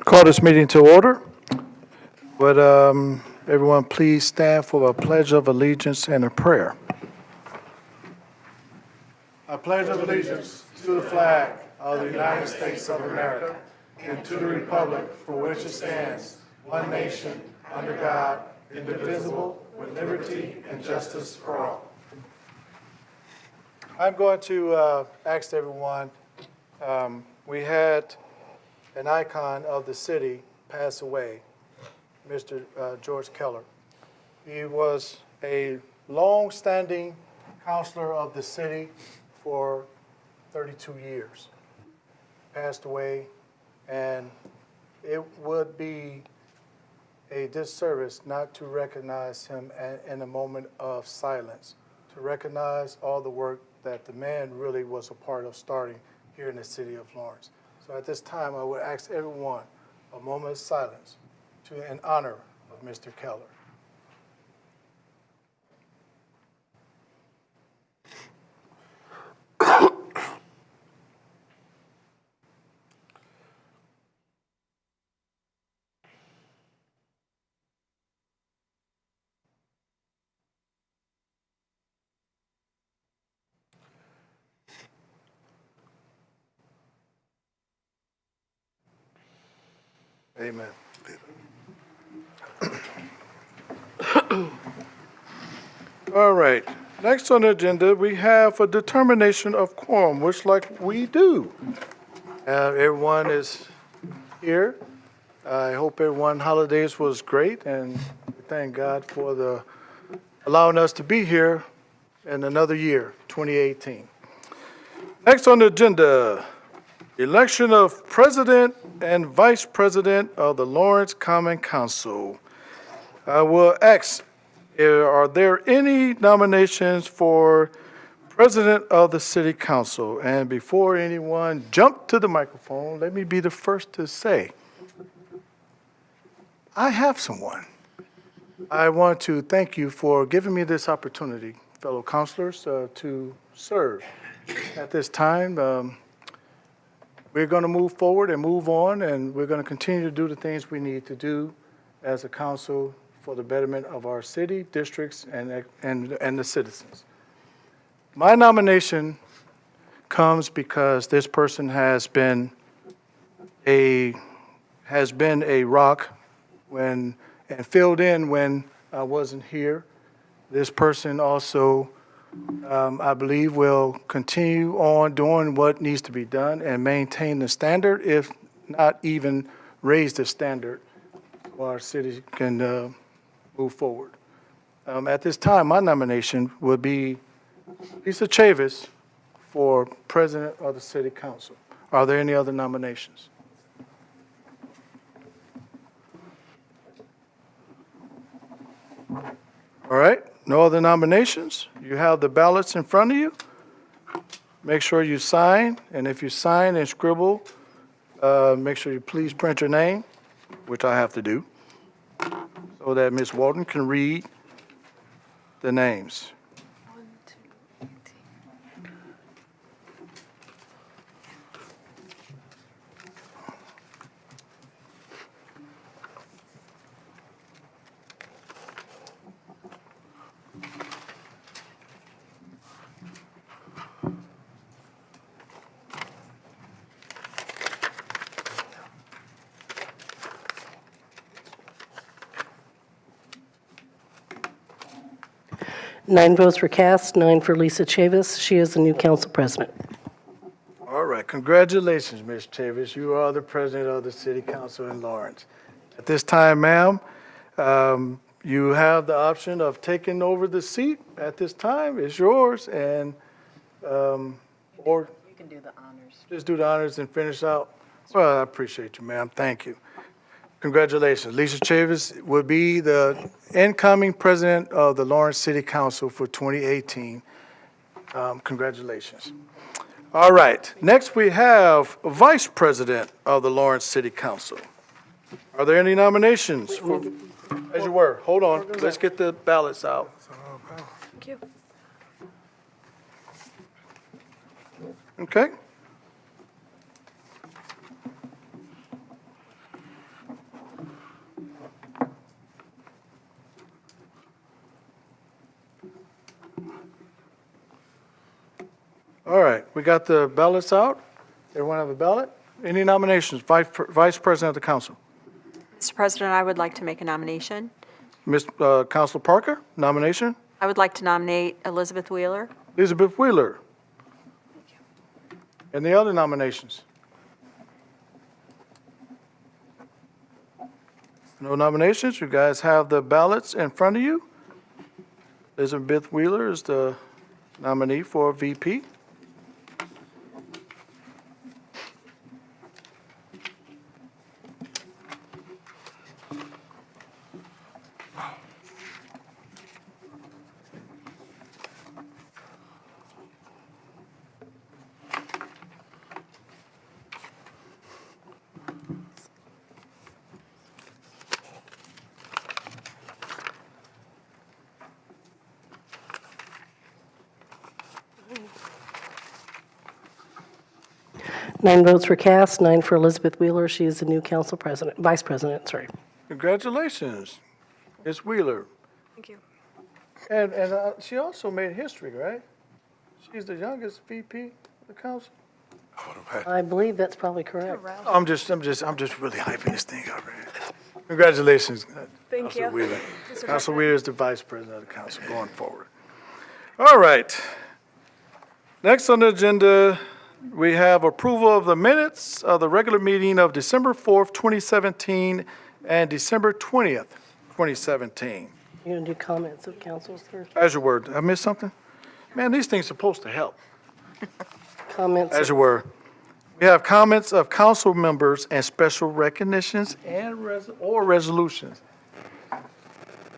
Call this meeting to order. Would everyone please stand for a pledge of allegiance and a prayer? I pledge allegiance to the flag of the United States of America and to the republic for which it stands, one nation, under God, indivisible, with liberty and justice for all. I'm going to ask everyone, we had an icon of the city pass away, Mr. George Keller. He was a long-standing counselor of the city for 32 years. Passed away, and it would be a disservice not to recognize him in a moment of silence, to recognize all the work that the man really was a part of starting here in the city of Lawrence. So at this time, I would ask everyone a moment of silence in honor of Mr. Keller. Amen. All right. Next on the agenda, we have a determination of quorum, which like we do. Everyone is here. I hope everyone's holidays was great, and thank God for allowing us to be here in another year, 2018. Next on the agenda, election of president and vice president of the Lawrence Common Council. I will ask, are there any nominations for president of the city council? And before anyone jump to the microphone, let me be the first to say, I have someone. I want to thank you for giving me this opportunity, fellow councilors, to serve. At this time, we're going to move forward and move on, and we're going to continue to do the things we need to do as a council for the betterment of our city, districts, and the citizens. My nomination comes because this person has been a rock and filled in when I wasn't here. This person also, I believe, will continue on doing what needs to be done and maintain the standard, if not even raise the standard, while our city can move forward. At this time, my nomination would be Lisa Chavis for president of the city council. Are there any other nominations? All right, no other nominations? You have the ballots in front of you. Make sure you sign, and if you sign and scribble, make sure you please print your name, which I have to do, so that Ms. Walton can read the names. 1, 2, 18. Nine votes were cast, 9 for Lisa Chavis. She is the new council president. All right, congratulations, Ms. Chavis. You are the president of the city council in Lawrence. At this time, ma'am, you have the option of taking over the seat at this time. It's yours, and or You can do the honors. just do the honors and finish out. Well, I appreciate you, ma'am. Thank you. Congratulations. Lisa Chavis will be the incoming president of the Lawrence City Council for 2018. Congratulations. All right. Next, we have vice president of the Lawrence City Council. Are there any nominations? As you were. Hold on. Let's get the ballots out. Thank you. Okay. All right, we got the ballots out. Everyone have a ballot? Any nominations? Vice President of the Council. Mr. President, I would like to make a nomination. Councilor Parker, nomination. I would like to nominate Elizabeth Wheeler. Elizabeth Wheeler. And the other nominations? No nominations? You guys have the ballots in front of you. Elizabeth Wheeler is the nominee for VP. Nine votes were cast, 9 for Elizabeth Wheeler. She is the new vice president, sorry. Congratulations, Ms. Wheeler. Thank you. And she also made history, right? She's the youngest VP of the council. I believe that's probably correct. I'm just really hyping this thing up, man. Congratulations, Councilor Wheeler. Councilor Wheeler is the vice president of the council going forward. All right. Next on the agenda, we have approval of the minutes of the regular meeting of December 4th, 2017, and December 20th, 2017. You're going to do comments of councils first? As your word. Did I miss something? Man, these things are supposed to help. Comments, As you were. We have comments of council members and special recognitions and or resolutions.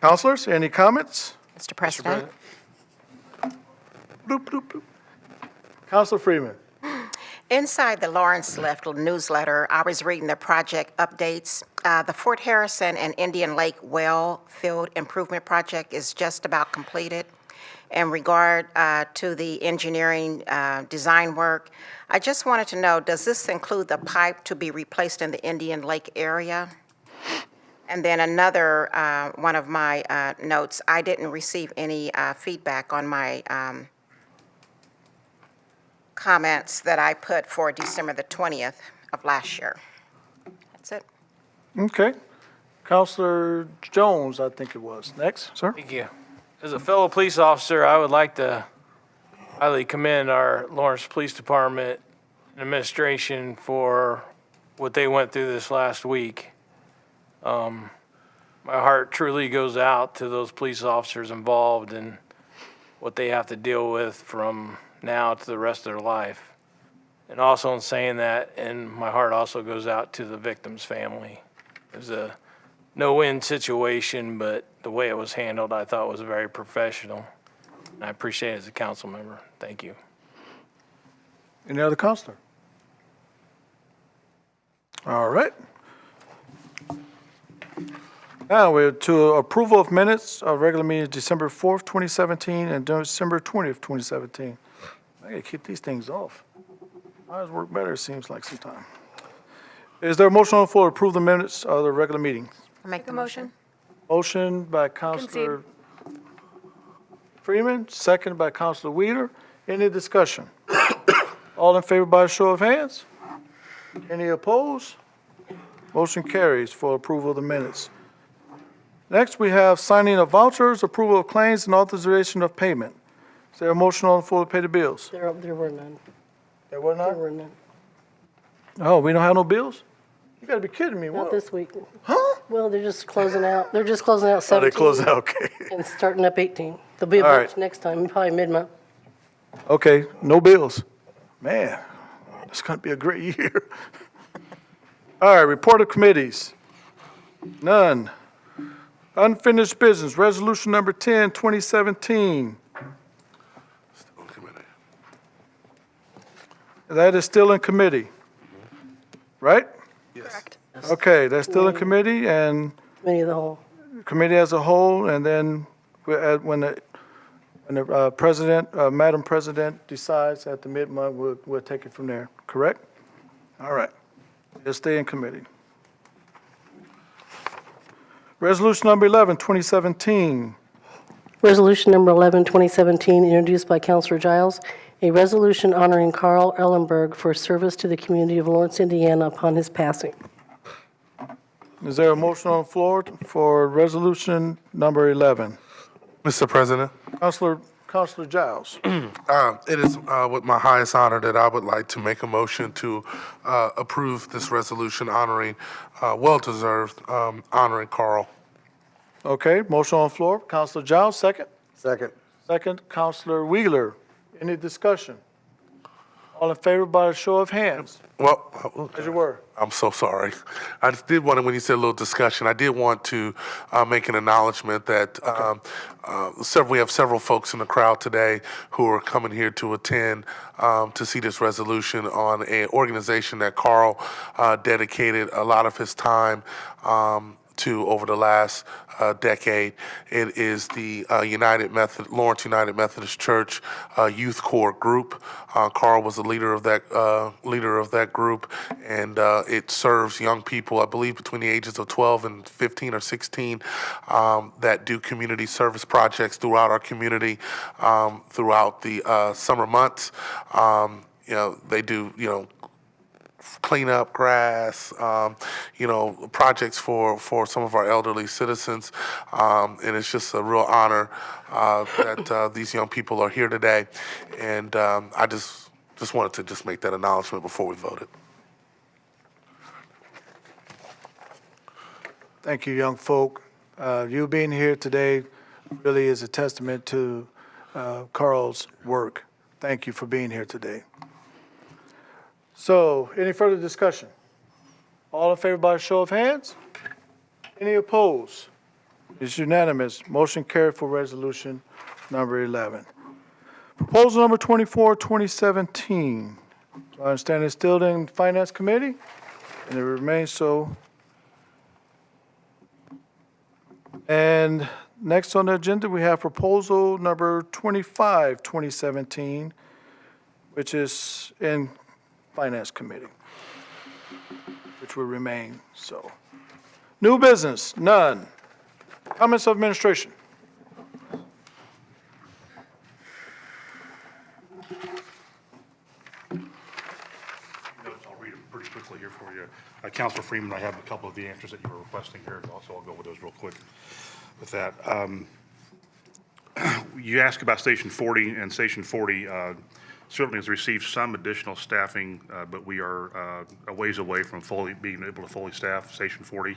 Councilors, any comments? Mr. President, Bloop, bloop, bloop. Councilor Freeman. inside the Lawrence Left newsletter, I was reading the project updates. The Fort Harrison and Indian Lake well field improvement project is just about completed. In regard to the engineering design work, I just wanted to know, does this include the pipe to be replaced in the Indian Lake area? And then another one of my notes, I didn't receive any feedback on my comments that I put for December the 20th of last year. That's it. Okay. Councilor Jones, I think it was. Next, sir. Thank you. As a fellow police officer, I would like to highly commend our Lawrence Police Department and administration for what they went through this last week. My heart truly goes out to those police officers involved and what they have to deal with from now to the rest of their life. And also in saying that, and my heart also goes out to the victim's family. It was a no-win situation, but the way it was handled, I thought was very professional. And I appreciate it as a council member. Thank you. Any other councilor? All right. Now we're to approval of minutes of regular meetings December 4th, 2017, and December 20th, 2017. I gotta keep these things off. Ours work better, it seems like sometimes. Is there a motion on the floor to approve the minutes of the regular meeting? I'll make the motion. Motion by Councilor Freeman, second by Councilor Wheeler. Any discussion? All in favor by a show of hands? Any opposed? Motion carries for approval of the minutes. Next, we have signing of vouchers, approval of claims, and authorization of payment. Is there a motion on the floor to pay the bills? There were none. There were There not? were none. Oh, we don't have no bills? You gotta be kidding me. Not What? this week. Huh? Well, they're just closing out. They're just closing out Oh, 17. they closed out, okay. And starting up 18. There'll be a All bunch right. next time, probably mid-month. Okay, no bills. Man, it's gonna be a great year. All right, report of committees. None. Unfinished business, resolution number 10, 2017. That is still in committee, right? Correct. Okay, that's still in committee and Committee of the whole. committee as a whole, and then when the president, Madam President decides at the mid-month, we'll take it from there, correct? All right, it'll stay in committee. Resolution number 11, 2017. Resolution number 11, 2017, introduced by Councilor Giles, A resolution honoring Carl Ellenberg for service to the community of Lawrence, Indiana upon his passing. Is there a motion on the floor for resolution number 11? Mr. President, Counselor Giles. it is with my highest honor that I would like to make a motion to approve this resolution honoring, well-deserved, honoring Carl. Okay, motion on the floor. Counselor Giles, second. Second. Second, Counselor Wheeler. Any discussion? All in favor by a show of hands? Well, As you were. I'm so sorry. I just did want to, when you said a little discussion, I did want to make an acknowledgement that we have several folks in the crowd today who are coming here to attend to see this resolution on an organization that Carl dedicated a lot of his time to over the last decade. It is the Lawrence United Methodist Church Youth Corps group. Carl was the leader of that group, and it serves young people, I believe, between the ages of 12 and 15 or 16, that do community service projects throughout our community throughout the summer months. They do, clean up grass, projects for some of our elderly citizens. And it's just a real honor that these young people are here today. And I just wanted to just make that acknowledgement before we voted. Thank you, young folk. You being here today really is a testament to Carl's work. Thank you for being here today. So, any further discussion? All in favor by a show of hands? Any opposed? It's unanimous. Motion carried for resolution number 11. Proposal number 24, 2017. I understand it's still in Finance Committee, and it remains so. And next on the agenda, we have proposal number 25, 2017, which is in Finance Committee, which will remain so. New business, none. Comments of administration? I'll read them pretty quickly here for you. Councilor Freeman, I have a couple of the answers that you were requesting here, so I'll go with those real quick with that. You asked about Station 40, and Station 40 certainly has received some additional staffing, but we are a ways away from being able to fully staff Station 40.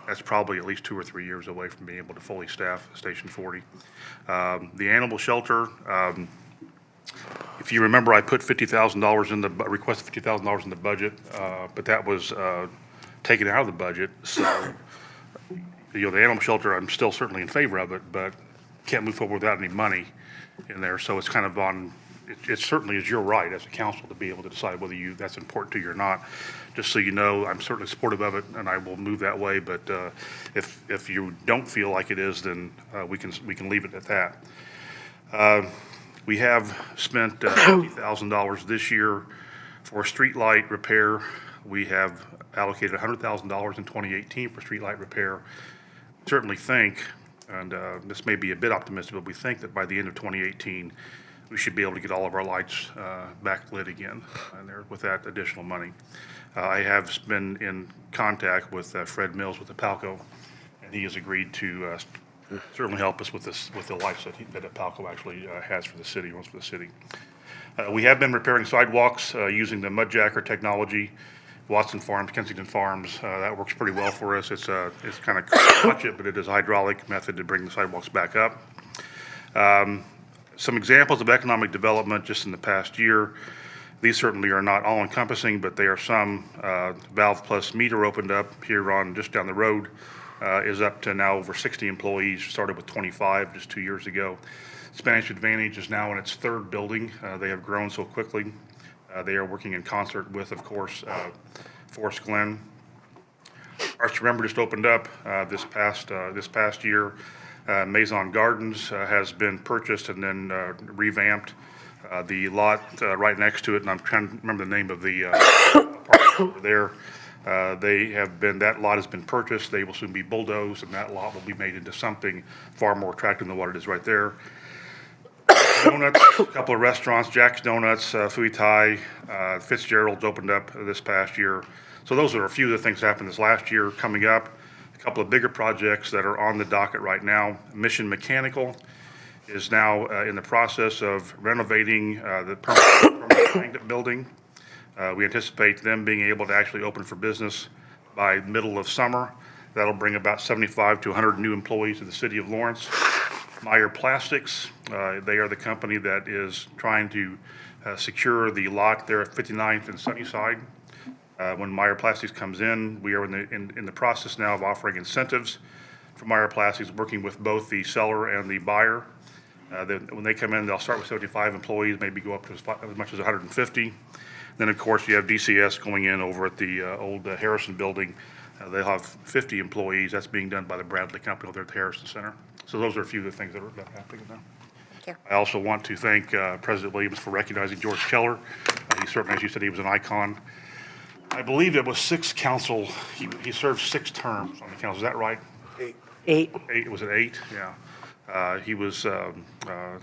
That's probably at least 2 or 3 years away from being able to fully staff Station 40. The animal shelter, if you remember, I put $50,000 in the, requested $50,000 in the budget, but that was taken out of the budget. So, the animal shelter, I'm still certainly in favor of it, but can't move forward without any money in there. So it's kind of on, it certainly is your right as a council to be able to decide whether that's important to you or not. Just so you know, I'm certainly supportive of it, and I will move that way. But if you don't feel like it is, then we can leave it at that. We have spent $50,000 this year for street light repair. We have allocated $100,000 in 2018 for street light repair. Certainly think, and this may be a bit optimistic, but we think that by the end of 2018, we should be able to get all of our lights backlit again and there with that additional money. I have been in contact with Fred Mills with the Palco, and he has agreed to certainly help us with this, with the lights that Palco actually has for the city, runs for the city. We have been repairing sidewalks using the Mudjacker technology. Watson Farms, Kensington Farms, that works pretty well for us. It's kind of clutch it, but it is a hydraulic method to bring the sidewalks back up. Some examples of economic development just in the past year. These certainly are not all encompassing, but they are some. Valve Plus Meter opened up here on just down the road, is up to now over 60 employees, started with 25 just 2 years ago. Spanish Advantage is now in its third building. They have grown so quickly. They are working in concert with, of course, Forest Glen. Arts Remember just opened up this past year. Maison Gardens has been purchased and then revamped. The lot right next to it, and I'm trying to remember the name of the apartment over there. That lot has been purchased. They will soon be bulldozed, and that lot will be made into something far more attractive than what it is right there. Donuts, a couple of restaurants, Jack's Donuts, Fui Thai, Fitzgerald's opened up this past year. So those are a few of the things that happened this last year. Coming up, a couple of bigger projects that are on the docket right now. Mission Mechanical is now in the process of renovating the permanent magnet building. We anticipate them being able to actually open for business by middle of summer. That'll bring about 75 to 100 new employees to the city of Lawrence. Meyer Plastics, they are the company that is trying to secure the lot there at 59th and Sunnyside. When Meyer Plastics comes in, we are in the process now of offering incentives for Meyer Plastics, working with both the seller and the buyer. When they come in, they'll start with 75 employees, maybe go up to as much as 150. Then, of course, you have DCS going in over at the old Harrison building. They'll have 50 employees. That's being done by the Bradley Company over there at the Harrison Center. So those are a few of the things that are happening now. Thank you. I also want to thank President Williams for recognizing George Keller. He certainly, as you said, he was an icon. I believe it was he served 6 terms on the council. Is that right? 8. 8, was it 8? Yeah. He was, I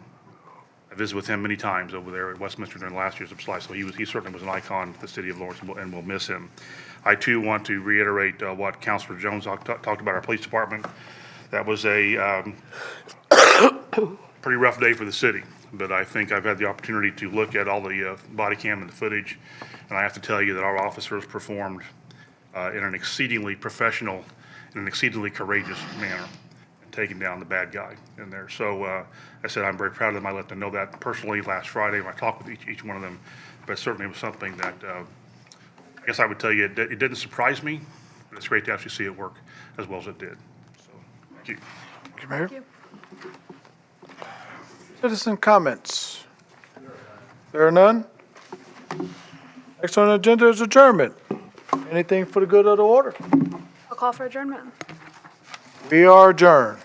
visited with him many times over there at Westminster during last year's life, so he certainly was an icon to the city of Lawrence, and we'll miss him. I too want to reiterate what Councilor Jones talked about our police department. That was a pretty rough day for the city, but I think I've had the opportunity to look at all the body cam and the footage, and I have to tell you that our officers performed in an exceedingly professional and an exceedingly courageous manner, taking down the bad guy in there. So I said I'm very proud of them. I let them know that personally last Friday when I talked with each one of them, but certainly it was something that I guess I would tell you it didn't surprise me, but it's great to actually see it work as well as it did. So, thank you. Thank you, Mayor. Citizen comments? There are none? Next on the agenda is adjournment. Anything for the good of the order? I'll call for adjournment. We are adjourned.